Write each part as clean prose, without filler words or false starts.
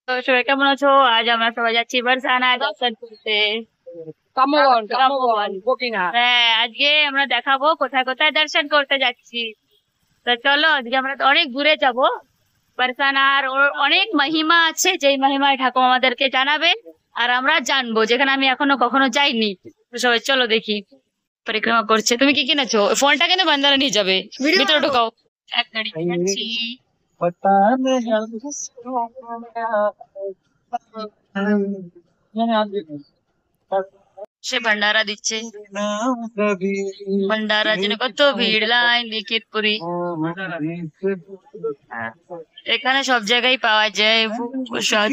তো সবাই কেমন আছো? আজ আমরা সবাই যাচ্ছি বারসানা দর্শন করতে। হ্যাঁ, আজকে আমরা দেখাবো কোথায় কোথায় দর্শন করতে যাচ্ছি। তো চলো, আজকে আমরা তো অনেক ঘুরে যাবো। বারসানার অনেক মহিমা আছে, যেই মহিমা ঠাকুর আমাদেরকে জানাবে আর আমরা জানবো, যেখানে আমি এখনো কখনো যাইনি। তো সবাই চলো দেখি। পরিক্রমা করছে। তুমি কি কিনেছো? ফোনটা কেন বান্দারা নিয়ে যাবে, ভিতরে ঢোকাও। এক গাড়ি কিনেছি। সে ভান্ডারা দিচ্ছে, ভান্ডারা জন্য কত ভিড়, লাইন লিখিত পুরি। এখানে সব জায়গায় পাওয়া যায় প্রসাদ।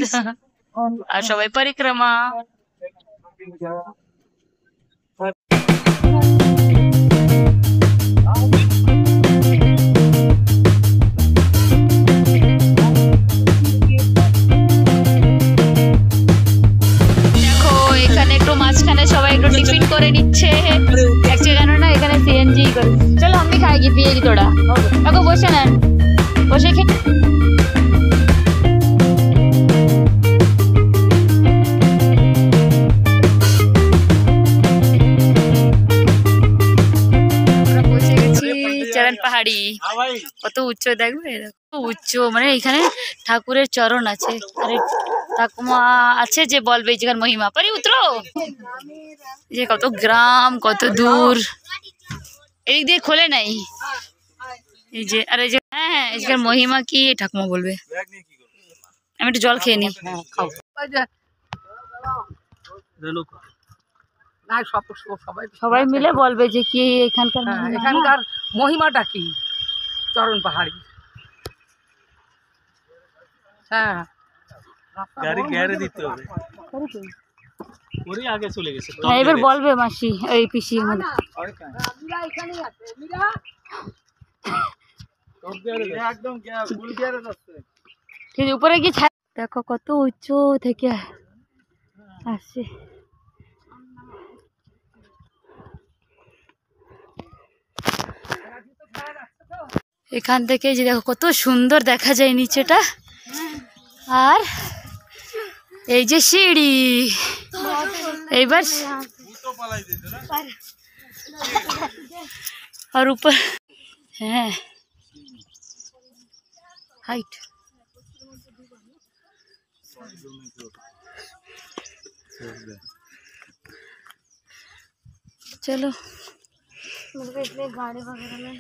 আর সবাই পরিক্রমা। टिफिन करे निच्छे केनना एखाने सीएनजी करे। चलो हम भी खाएगी पिएगी थोड़ा। देखो बसे नेन, बसे चरण पहाड़ी कत उच्च देखबे, उच्च माने एखाने ठाकुरेर चरण आछे। अरे ঠাকুমা আছে যে বলবে যেখানে মহিমা। পারি উতরো, যে কত গ্রাম কত দূর, এই দিয়ে খোলে নাই এই যে। আর এই যে হ্যাঁ হ্যাঁ, এখানে মহিমা কি ঠাকুমা বলবে। আমি একটু জল খেয়ে নি। সবাই মিলে বলবে যে কি এখানকার মহিমাটা কি। চরণ পাহাড়ি। হ্যাঁ, গাড়ি গ্যারে দিতে হবে। ওরই আগে চলে গেছে। হ্যাঁ, এবার বলবে মাসি এই পিসি আমাদের। একদম ফুল গ্যারে যাচ্ছে। ঠিক উপরে কি দেখো কত উচ্চ থেকে আসছে। এখান থেকে যে দেখো কত সুন্দর দেখা যায় নিচেটা। আর এই যে সিঁড়ি, এইবার আর উপর হ্যাঁ हाइट। चलो गाड़ी वगैरह में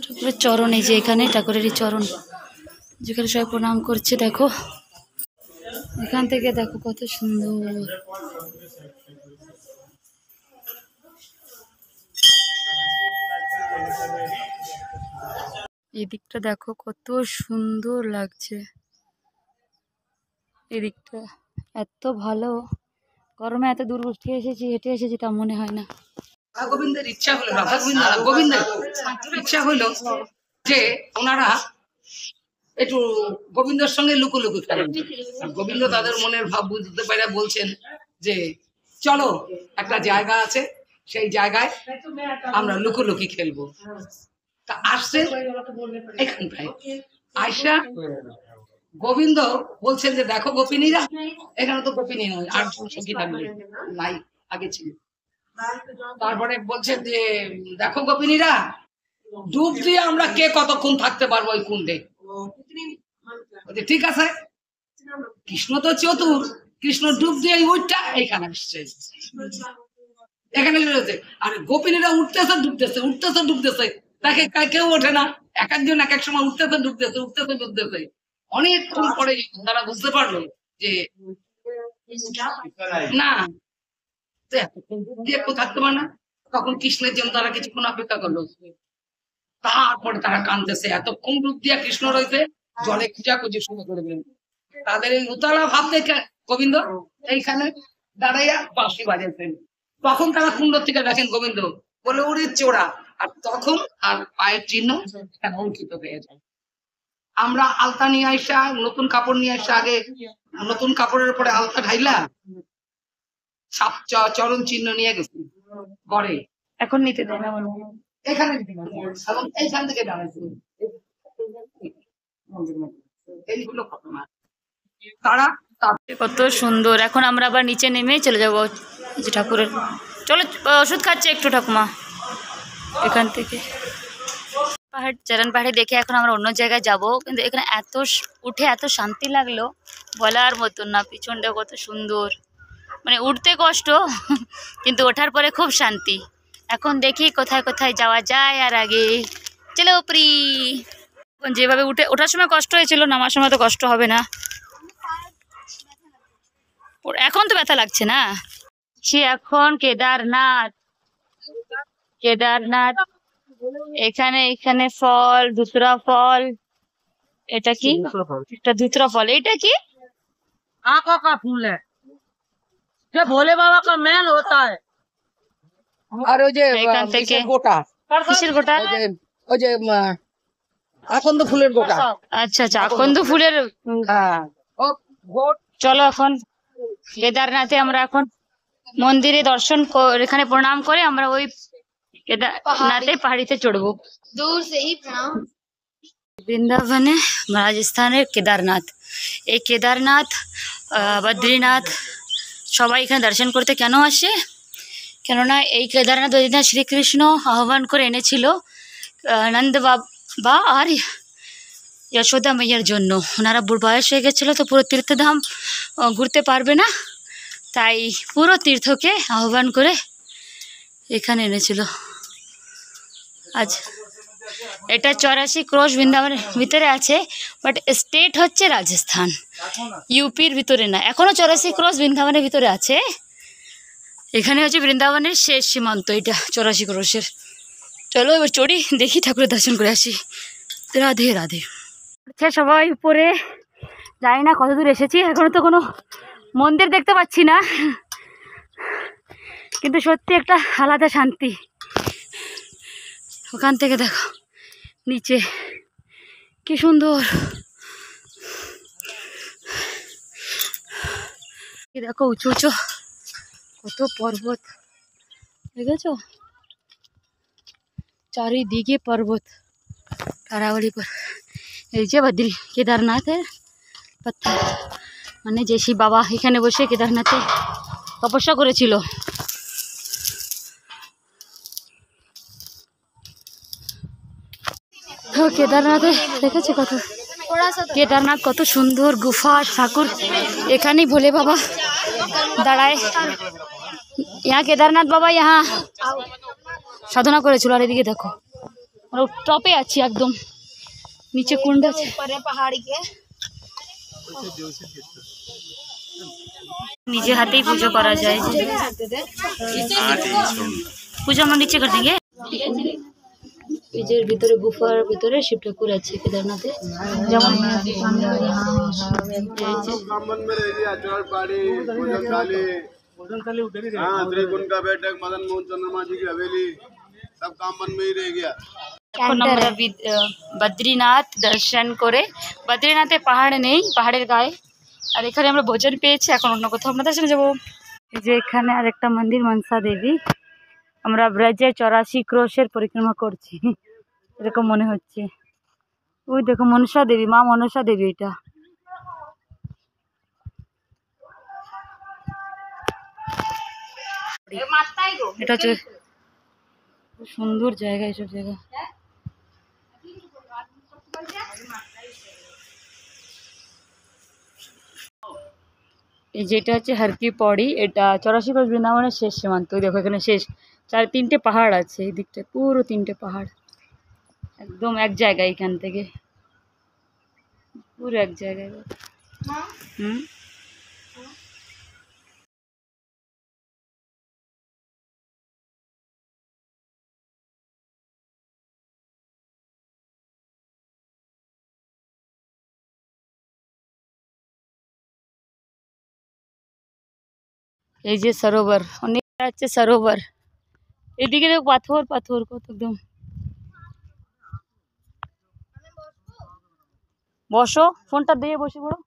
ঠাকুরের চরণ, এই যে এখানে ঠাকুরের চরণ যেখানে সবাই প্রণাম করছে। দেখো এখান থেকে দেখো কত সুন্দর। এই দিকটা দেখো কত সুন্দর লাগছে। এই দিকটা এত ভালো, গরমে এত দূর হেঁটে এসেছি তা মনে হয় না। গোবিন্দের ইচ্ছা হলো, গোবিন্দের ইচ্ছা হলো যে ওনারা একটু গোবিন্দর সঙ্গে লুকোলুকু খেলেন। গোবিন্দ তাদের মনের ভাব বুঝতে পারে, বলছেন যে চলো একটা জায়গা আছে, সেই জায়গায় আমরা লুকোলুকি খেলবো। তা আসছেন এখানটায় আয়সা গোবিন্দ বলছেন যে দেখো গোপিনীরা, এখানে তো গোপিনী নয়, আর সঙ্গী থাকবে নাই, আগে ছিল। তারপরে বলছেন যে দেখো গোপিনীরা, ডুব দিয়ে আমরা কে কতক্ষণ থাকতে পারবো ওই কুণ্ডে। ঠিক আছে, কৃষ্ণ তো চতুর, কৃষ্ণ ডুব দিয়ে ওইটা এইখানে আসছে, এখানে আর গোপিনীরা উঠতেছে ডুবতেছে, উঠতেছে ডুবতেছে, তাকে কেউ ওঠে না। এক একজন এক এক সময় উঠতেছে ডুবতেছে, উঠতেছে ডুবতেছে। অনেকক্ষণ পরে তারা বুঝতে পারলো যে না থাকতে পারে না। তখন কৃষ্ণের জন্য তারা কিছুক্ষণ অপেক্ষা করলো। তারপরে তারা কাঁদতেছে, এতক্ষণ ডুব দিয়া কৃষ্ণ রয়েছে, জলে খুঁজাখুঁজি শুরু করে দিলেন। তাদের এই উতলা ভাব দেখে গোবিন্দ এইখানে দাঁড়াইয়া বাঁশি বাজাইছেন। তখন তারা কুণ্ড থেকে দেখেন গোবিন্দ, বলে ওরে চোরা। আর তখন আর পায়ের চিহ্ন অঙ্কিত হয়ে যায়। আমরা আলতা নিয়ে আসা, নতুন কাপড় নিয়ে আসা, আগে নতুন কাপড়ের উপরে আলতা ঢাইলা সাপ চরণ চিহ্ন নিয়ে গেছি ঘরে। এখন নিতে দেয় না, এখানে এইখান থেকে দাঁড়াইছি। মন্দির মধ্যে। এই হলো ঘটনা। তারা কত সুন্দর। এখন আমরা আবার নিচে নেমে চলে যাবো যে ঠাকুরের। চলো ওষুধ খাচ্ছে একটু ঠাকুমা এখান থেকে। পাহাড় চরণ পাহাড়ে দেখে এখন আমরা অন্য জায়গায় যাব, কিন্তু এখানে উঠে এত শান্তি লাগলো বলার মতন না। পিছনটা কত সুন্দর, মানে উঠতে কষ্ট কিন্তু ওঠার পরে খুব শান্তি। এখন দেখি কোথায় কোথায় যাওয়া যায় আর আগে। চলো উপরি। যেভাবে ওঠার সময় কষ্ট হয়েছিল, নামার সময় তো কষ্ট হবে না। এখন তো ব্যথা লাগছে না। এখন কেদারনাথ। কেদারনাথ এখানে ফল, ধুতরা ফল। এটা কি? এটা ধুতরা ফল। এটা কি? आंखों का फूल है जो भोले बाबा का मेन होता है। আর ওই যে এখান থেকে গোটা, কিসের গোটা? ওই যে আকন্দ ফুলের গোটা। আচ্ছা আচ্ছা, আকন্দ ফুলের। হ্যাঁ, ও গোট। চলো এখন কেদারনাথে আমরা এখন মন্দিরে দর্শন এখানে প্রণাম করে আমরা ওই কেদারনাথে পাহাড়িতে চড়বো। दूर से ही प्रणाम। বৃন্দাবনে রাজস্থানের কেদারনাথ। এই কেদারনাথ, বদ্রীনাথ সবাই এখানে দর্শন করতে কেন আসে? কেননা এই কেদারনাথ বদ্রীনাথ শ্রীকৃষ্ণ আহ্বান করে এনেছিল নন্দ বাবা আর যশোদা মাইয়ার জন্য। ওনারা বুড় বয়স হয়ে গেছিলো, তো পুরো তীর্থধাম ঘুরতে পারবে না, তাই পুরো তীর্থকে আহ্বান করে এখানে এনেছিল। আজ এটা 84 ক্রোশ বৃন্দাবনের ভিতরে আছে, বাট স্টেট হচ্ছে রাজস্থান, ইউপির ভিতরে না। এখনও 84 ক্রোশ বৃন্দাবনের ভিতরে আছে। এখানে হচ্ছে বৃন্দাবনের শেষ সীমান্ত, এটা 84 ক্রোশের। চলো এবার চড়ি, দেখি ঠাকুরের দর্শন করে আসি। রাধে রাধে। আচ্ছা সবাই উপরে, জানি না কত দূর এসেছি, এখনো তো কোনো মন্দির দেখতে পাচ্ছি না, কিন্তু সত্যি একটা আলাদা শান্তি। ওখান থেকে দেখো নিচে কি সুন্দর, দেখো উঁচু উঁচু কত পর্বত, দেখেছো চারিদিকে পর্বত, কারাওয়ালি পর। এই যে বদ্রী কেদারনাথের পাথর, মানে যে শিব বাবা এখানে বসে কেদারনাথে তপস্যা করেছিল। কেদারনাথে দেখেছি কত, কেদারনাথ কত সুন্দর গুফা, ঠাকুর এখানেই ভোলে বাবা দাঁড়ায়। यहाँ কেদারনাথ বাবা यहाँ সাধনা করেছিল। আর এদিকে দেখো আমরা টপে আছি, একদম নিচে কুণ্ড আছে। पहाड़ी के নিজে হাতেই পুজো করা যায়। পুজো আমরা নিচে করে দেंगे। নিজের ভিতরে গুফার ভিতরে শিব ঠাকুর আছে কেদারনাথে, যেমন त्रिकुंड का बैठक मदन मोहन चंद्रमा जी की हवेली सब काम बन में ही रह गया। এখন আমরা বদ্রীনাথ দর্শন করে, বদ্রীনাথে পাহাড় নেই, পাহাড়ের গায়ে, আর এখানে আমরা ভোজন পেয়েছি। এখন অন্য কোথাও আমরা দর্শনে যাবো। এই যে এখানে আরেকটা মন্দির মনসা দেবী। আমরা ব্রজে 84 ক্রোশের পরিক্রমা করছি এরকম মনে হচ্ছে। ওই দেখো মনসা দেবী, মা মনসা দেবী। এটা এটা হচ্ছে সুন্দর জায়গা, এইসব জায়গা। এই যেটা হচ্ছে হরকি পৌড়ি, এটা 84 ক্রোশ বৃন্দাবনের শেষ সীমান্ত। ওই দেখো এখানে শেষ 3টে পাহাড় আছে, এই দিকটা পুরো 3টে পাহাড় একদম এক জায়গায়, এখান থেকে পুরো এক জায়গায়। এই যে সরোবর, অনেক আছে সরোবর। এদিকে দেখো পাথর পাথর কত, একদম। বসো, ফোনটা দিয়ে বসে পড়ো,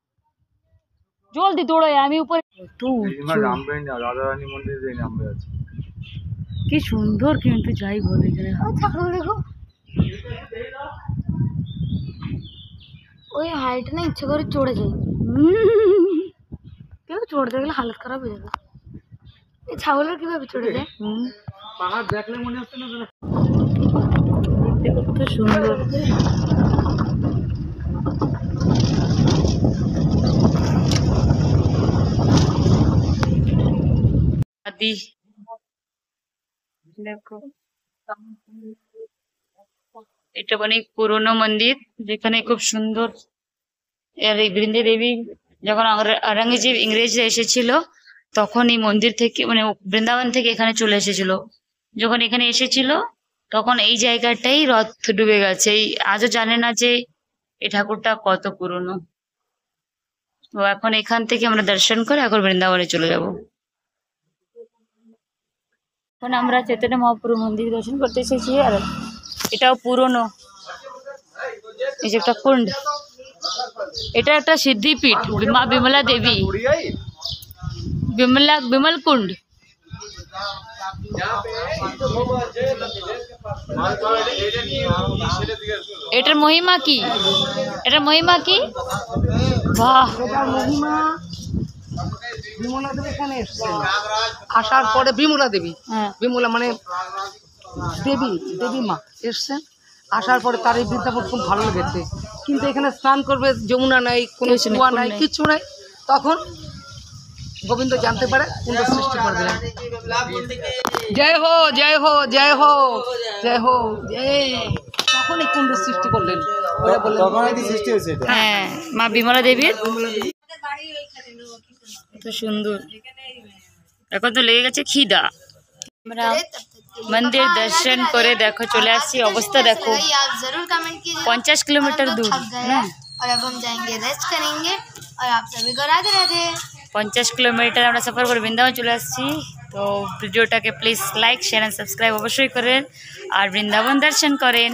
জলদি দৌড়াই। আমি উপরে কি সুন্দর, কিন্তু যাই বলে এখানে ওই হাইট না ইচ্ছে করে চড়ে যায়, কেউ চড়তে গেলে হালত খারাপ হয়ে যাবে। এই ছাগলের কিভাবে চড়ে যায়? পাহাড় দেখলে মনে হচ্ছে না কত সুন্দর। আদি দেখো, এটা অনেক পুরনো মন্দির যেখানে খুব সুন্দর। আর এই বৃন্দা দেবী যখন আওরঙ্গজেব ইংরেজরা এসেছিল তখন এই মন্দির থেকে মানে বৃন্দাবন থেকে এখানে চলে এসেছিল। যখন এখানে এসেছিল তখন এই জায়গাটাই রথ ডুবে গেছে। এই আজও জানে না যে এই ঠাকুরটা কত পুরনো। তো এখন এখান থেকে আমরা দর্শন করে এখন বৃন্দাবনে চলে যাব। এখন আমরা চৈতন্য মহাপ্রভু মন্দির দর্শন করতে এসেছি। আর এটাও পুরনো, এই যে একটা কুণ্ড, এটা একটা সিদ্ধিপীঠ, মা বিমলা দেবী, বিমল কুণ্ড। এটার মহিমা কি? এটার মহিমা কি? বাহ, এটার মহিমা বিমলা দেবী এখানে এসেছেন, আসার পরে বিমলা দেবী, হ্যাঁ বিমলা মানে দেবী, দেবী মা এসছেন। আসার পরে তার এই বৃন্দাবন খুব ভালো লেগেছে, কিন্তু এখানে স্নান করবে, যমুনা নাই, কোনো কিছু নেই, কুয়া কুণ্ড নাই, নেই। কিচ্ছু নাই। তখন গোবিন্দ জানতে পারে, কুণ্ড সৃষ্টি করে দিলেন। জয় হো জয় হো জয় হো জয় হো জয়, তখন এই কুণ্ড সৃষ্টি করলেন। ওরা বললেন হ্যাঁ, মা বিমলা দেবীর। কত সুন্দর। এখন তো লেগে গেছে খিদা। আমরা মন্দির দর্শন করে দেখো চলে আসছি। অবস্থা দেখো, आप जरूर कमेंट कीजिए। 50 কিলোমিটার দূর না, और अब हम जाएंगे, रेस्ट करेंगे और आप सभी को राधे राधे। 50 কিলোমিটার আমরা সফর করে বৃন্দাবন চলে আসছি। তো ভিডিওটাকে please like share and subscribe অবশ্যই করেন আর বৃন্দাবন দর্শন করেন।